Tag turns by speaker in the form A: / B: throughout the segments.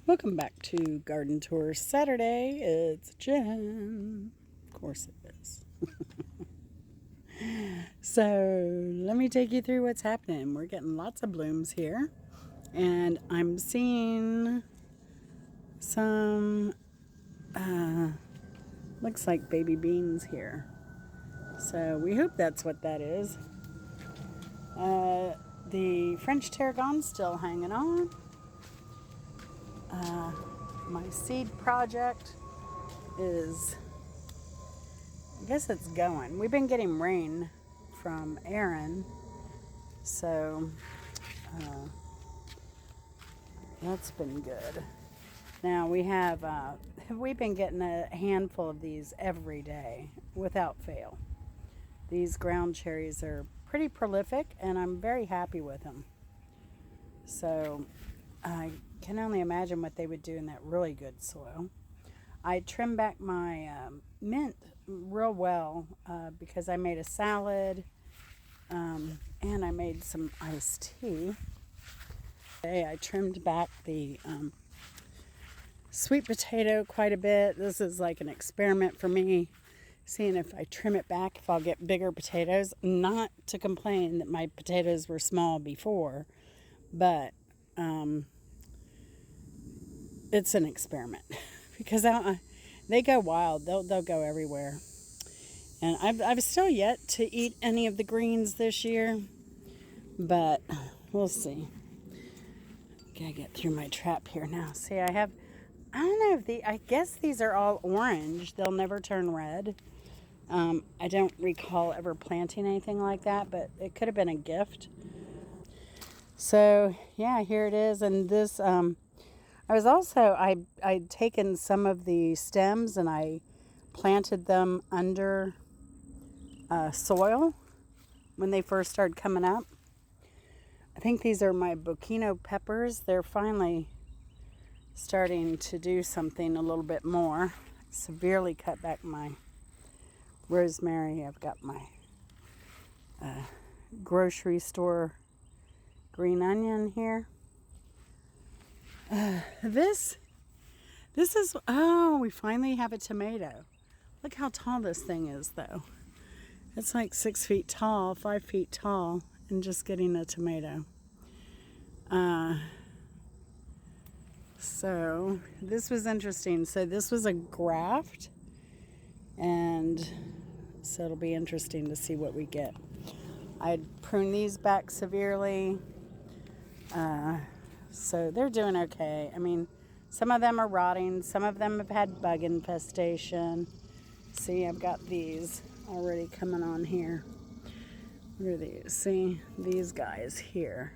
A: Welcome back to Garden Tour Saturday. It's Jen. Of course it is. So let me take you through what's happening. We're getting lots of blooms here. And I'm seeing some, looks like baby beans here. So we hope that's what that is. The French tarragon's still hanging on. My seed project is, I guess it's going. We've been getting rain from Aaron, so that's been good. Now we've been getting a handful of these every day without fail. These ground cherries are pretty prolific, and I'm very happy with them. So I can only imagine what they would do in that really good soil. I trimmed back my mint real well because I made a salad and I made some iced tea. I trimmed back the sweet potato quite a bit. This is like an experiment for me, seeing if I trim it back, if I'll get bigger potatoes. Not to complain that my potatoes were small before, but it's an experiment because they go wild. They'll go everywhere. And I've still yet to eat any of the greens this year, but we'll see. Gotta get through my trap here now. See, I don't know if I guess these are all orange. They'll never turn red. I don't recall ever planting anything like that, but it could have been a gift. So yeah, here it is. And this, I'd taken some of the stems and I planted them under soil when they first started coming up. I think these are my bocchino peppers. They're finally starting to do something a little bit more. Severely cut back my rosemary. I've got my grocery store green onion here. This is, we finally have a tomato. Look how tall this thing is, though. It's like 6 feet tall, 5 feet tall, and just getting a tomato. So this was interesting. So this was a graft, and so it'll be interesting to see what we get. I'd prune these back severely. So they're doing okay. I mean, some of them are rotting. Some of them have had bug infestation. See, I've got these already coming on here. What are these? See, these guys here.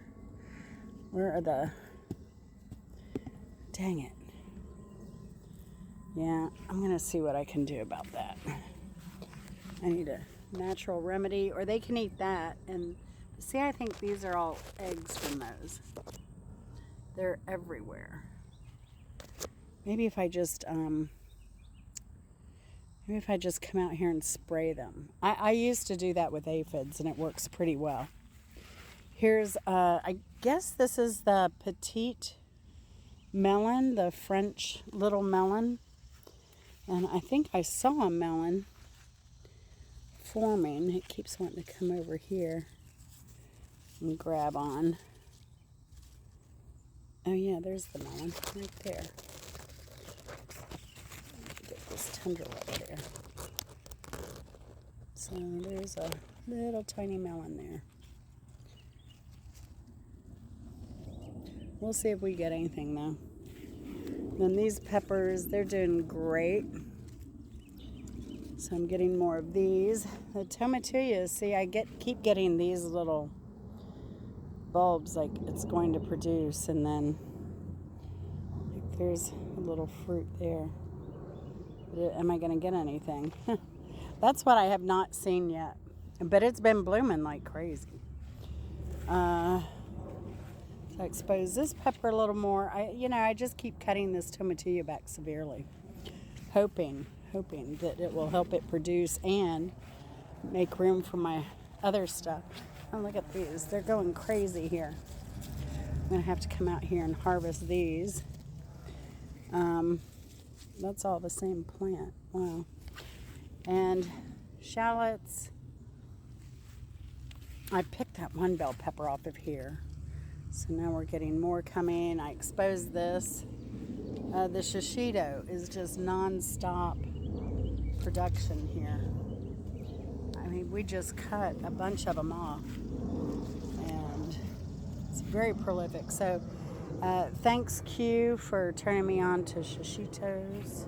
A: Where are the... Dang it. Yeah, I'm going to see what I can do about that. I need a natural remedy, or they can eat that. And see, I think these are all eggs from those. They're everywhere. Maybe if I just come out here and spray them. I used to do that with aphids, and it works pretty well. Here's, I guess this is the petite melon, the French little melon. And I think I saw a melon forming. It keeps wanting to come over here and grab on. Oh yeah, there's the melon right there. Get this tendril up there. So there's a little tiny melon there. We'll see if we get anything though. Then these peppers, they're doing great. So I'm getting more of these. The tomatillos, see, I keep getting these little bulbs like it's going to produce, and then like there's a little fruit there. Am I going to get anything? That's what I have not seen yet, but it's been blooming like crazy. So I expose this pepper a little more. I just keep cutting this tomatillo back severely, hoping that it will help it produce and make room for my other stuff. Oh, look at these. They're going crazy here. I'm going to have to come out here and harvest these. That's all the same plant. Wow. And shallots. I picked that one bell pepper off of here. So now we're getting more coming. I exposed this. The shishito is just non-stop production here. I mean, we just cut a bunch of them off. And it's very prolific. So thanks, Q, for turning me on to shishitos.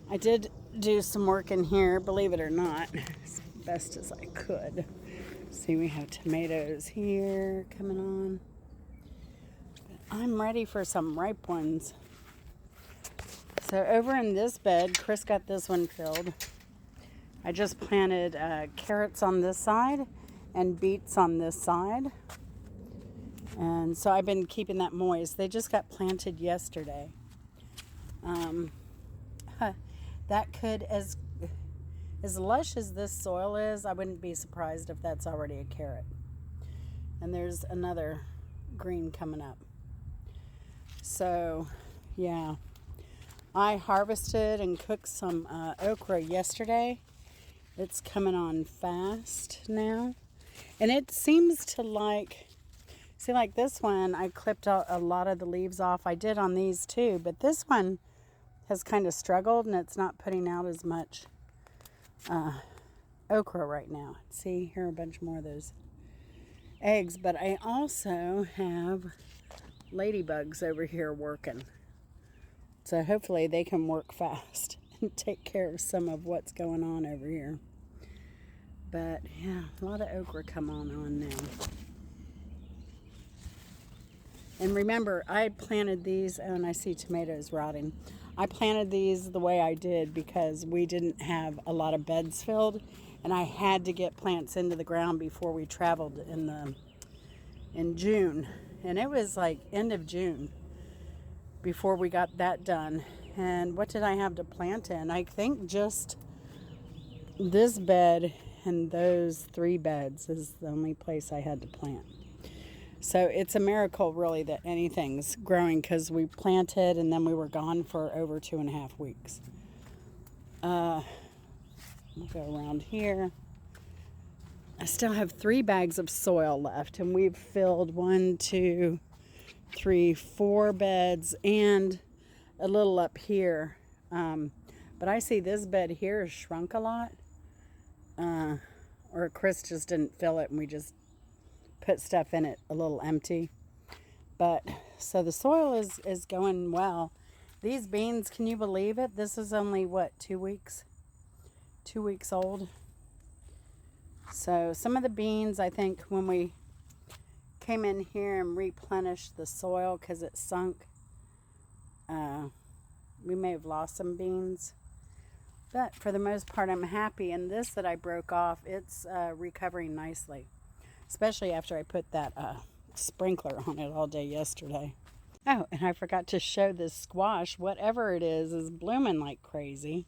A: I did do some work in here, believe it or not, as best as I could. See, we have tomatoes here coming on. But I'm ready for some ripe ones. So over in this bed, Chris got this one filled. I just planted carrots on this side and beets on this side. And so I've been keeping that moist. They just got planted yesterday. That could, as lush as this soil is, I wouldn't be surprised if that's already a carrot. And there's another green coming up. So, yeah. I harvested and cooked some okra yesterday. It's coming on fast now. And it seems to like, see, like this one, I clipped out a lot of the leaves off. I did on these too, but this one has kind of struggled and it's not putting out as much okra right now. See, here are a bunch more of those eggs, but I also have ladybugs over here working. So hopefully they can work fast and take care of some of what's going on over here. But yeah, a lot of okra come on now. And remember, I planted these, oh, and I see tomatoes rotting. I planted these the way I did because we didn't have a lot of beds filled, and I had to get plants into the ground before we traveled in June. And it was like end of June before we got that done. And what did I have to plant in? I think just this bed and those 3 beds is the only place I had to plant. So it's a miracle, really, that anything's growing because we planted and then we were gone for over 2.5 weeks. We'll go around here. I still have 3 bags of soil left, and we've filled 1, 2, 3, 4 beds and a little up here. But I see this bed here has shrunk a lot. Or Chris just didn't fill it and we just put stuff in it a little empty. But so the soil is going well. These beans, can you believe it? This is only what, 2 weeks? 2 weeks old. So some of the beans, I think when we came in here and replenished the soil because it sunk, we may have lost some beans. But for the most part, I'm happy. And this that I broke off, it's recovering nicely. Especially after I put that sprinkler on it all day yesterday. Oh, and I forgot to show this squash. Whatever it is blooming like crazy.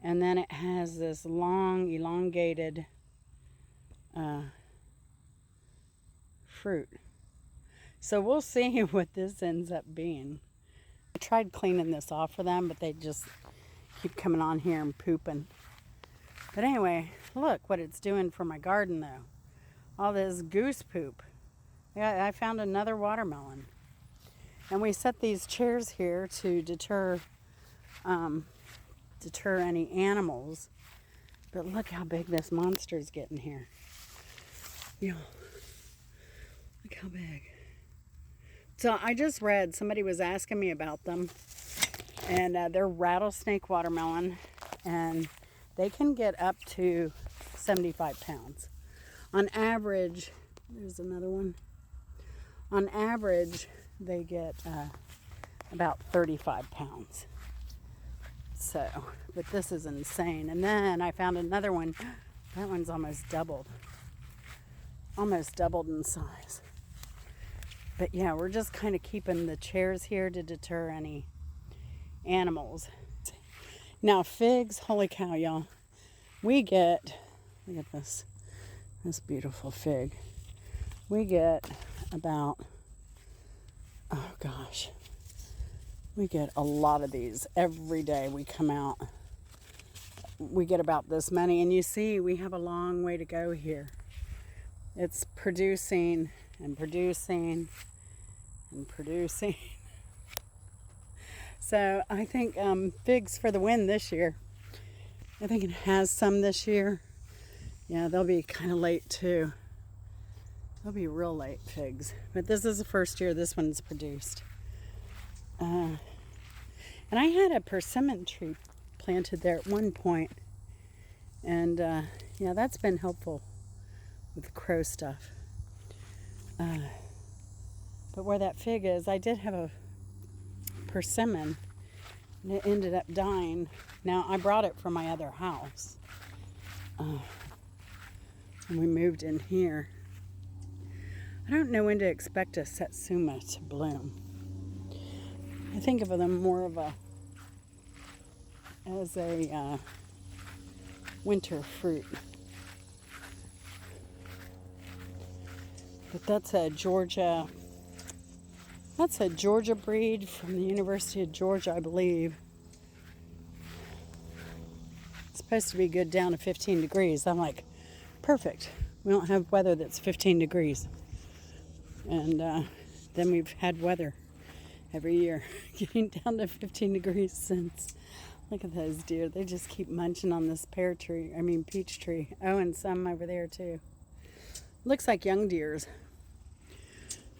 A: And then it has this long, elongated fruit. So we'll see what this ends up being. I tried cleaning this off for them, but they just keep coming on here and pooping. But anyway, look what it's doing for my garden, though. All this goose poop. Yeah, I found another watermelon. And we set these chairs here to deter any animals. But look how big this monster's getting here. Yeah. Look how big. So I just read, somebody was asking me about them. And they're rattlesnake watermelon. And they can get up to 75 pounds. On average, there's another one. On average, they get about 35 pounds. So, but this is insane. And then I found another one. That one's almost doubled. Almost doubled in size. But yeah, we're just kind of keeping the chairs here to deter any animals. Now figs, holy cow, y'all. We get, look at this beautiful fig. We get about, oh gosh, We get a lot of these every day we come out. We get about this many, and you see we have a long way to go here. It's producing and producing and producing. So I think figs for the win this year. I think it has some this year. Yeah, they'll be kind of late too. They'll be real late figs. But this is the first year this one's produced. And I had a persimmon tree planted there at one point. And yeah, that's been helpful with crow stuff. But where that fig is, I did have a persimmon. And it ended up dying. Now, I brought it from my other house. And we moved in here. I don't know when to expect a satsuma to bloom. I think of them more of as a winter fruit. But that's a Georgia breed from the University of Georgia, I believe. It's supposed to be good down to 15 degrees. I'm like, perfect. We don't have weather that's 15 degrees. And then we've had weather every year getting down to 15 degrees since. Look at those deer. They just keep munching on this peach tree. Oh, and some over there too. Looks like young deers.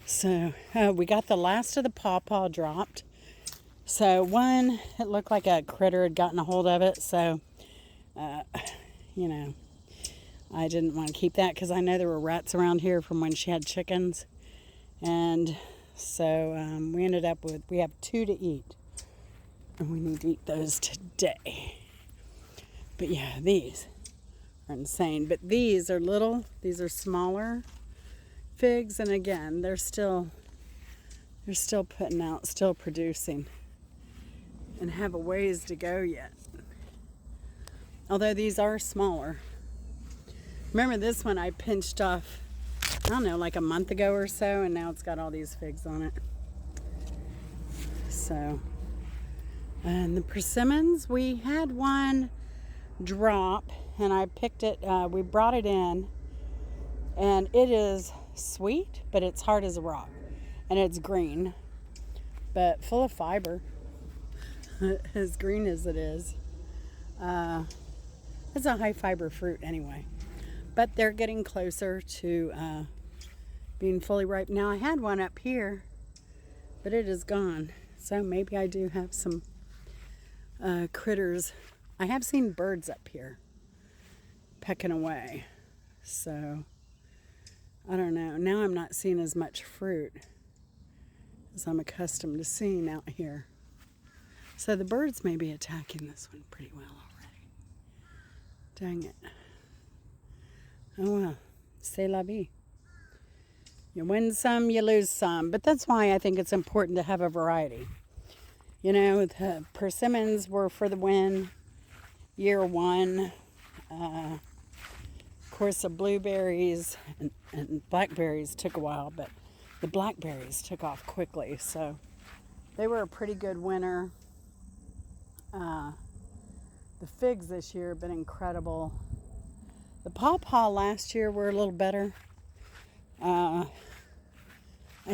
A: So we got the last of the pawpaw dropped. So one, it looked like a critter had gotten a hold of it. So, you know, I didn't want to keep that because I know there were rats around here from when she had chickens. And so we ended up we have 2 to eat. And we need to eat those today. But yeah, these are insane. But these are these are smaller figs. And again, they're still putting out, still producing. And have a ways to go yet. Although these are smaller. Remember this one I pinched off, I don't know, like a month ago or so, and now it's got all these figs on it. So, and the persimmons, we had one drop, and I picked it, we brought it in, and it is sweet, but it's hard as a rock, and it's green, but full of fiber, as green as it is. It's a high fiber fruit anyway. But they're getting closer to being fully ripe. Now, I had one up here, but it is gone. So maybe I do have some critters. I have seen birds up here pecking away. So, I don't know. Now I'm not seeing as much fruit as I'm accustomed to seeing out here. So the birds may be attacking this one pretty well already. Dang it. Oh well, c'est la vie. You win some, you lose some. But that's why I think it's important to have a variety. You know, the persimmons were for the win, year one. Of course, the blueberries and blackberries took a while, but the blackberries took off quickly. So they were a pretty good winner. The figs this year have been incredible. The pawpaw last year were a little better, I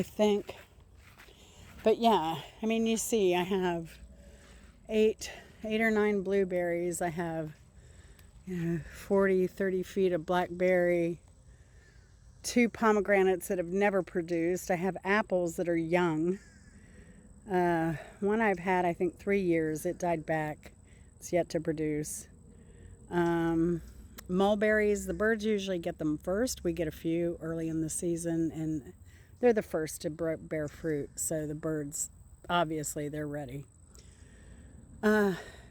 A: think. But yeah, I mean, you see, I have eight or 9 blueberries. I have 40, 30 feet of blackberry, 2 pomegranates that have never produced. I have apples that are young. One I've had, I think, 3 years. It died back. It's yet to produce. Mulberries, the birds usually get them first. We get a few early in the season, and they're the first to bear fruit. So the birds, obviously, they're ready.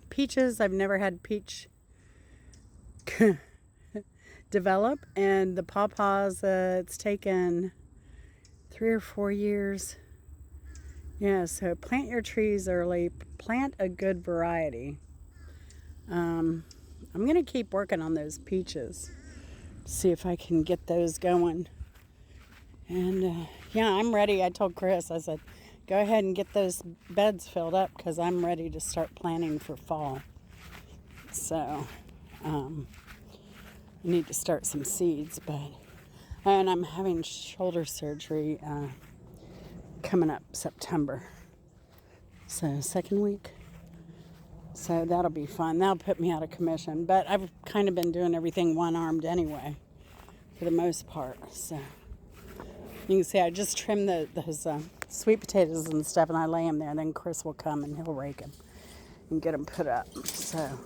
A: Peaches, I've never had peach develop. And the pawpaws, it's taken 3 or 4 years. Yeah, so plant your trees early. Plant a good variety. I'm going to keep working on those peaches. See if I can get those going. And, yeah, I'm ready. I told Chris, I said, go ahead and get those beds filled up because I'm ready to start planning for fall. So, I need to start some seeds, and I'm having shoulder surgery coming up September. So, second week. So, that'll be fun. That'll put me out of commission. But I've kind of been doing everything one-armed anyway, for the most part. So, you can see I just trimmed those sweet potatoes and stuff, and I lay them there, and then Chris will come and he'll rake them and get them put up. So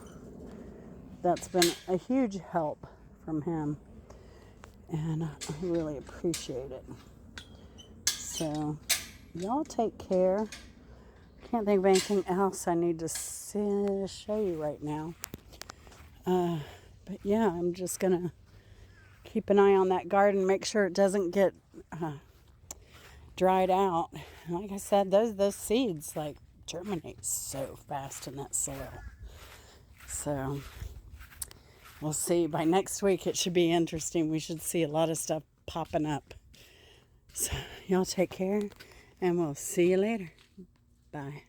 A: that's been a huge help from him, and I really appreciate it. So y'all take care. Can't think of anything else I need to show you right now. But yeah, I'm just gonna keep an eye on that garden, make sure it doesn't get dried out. Like I said, those seeds like germinate so fast in that soil. So we'll see. By next week it should be interesting. We should see a lot of stuff popping up. So y'all take care, and we'll see you later. Bye.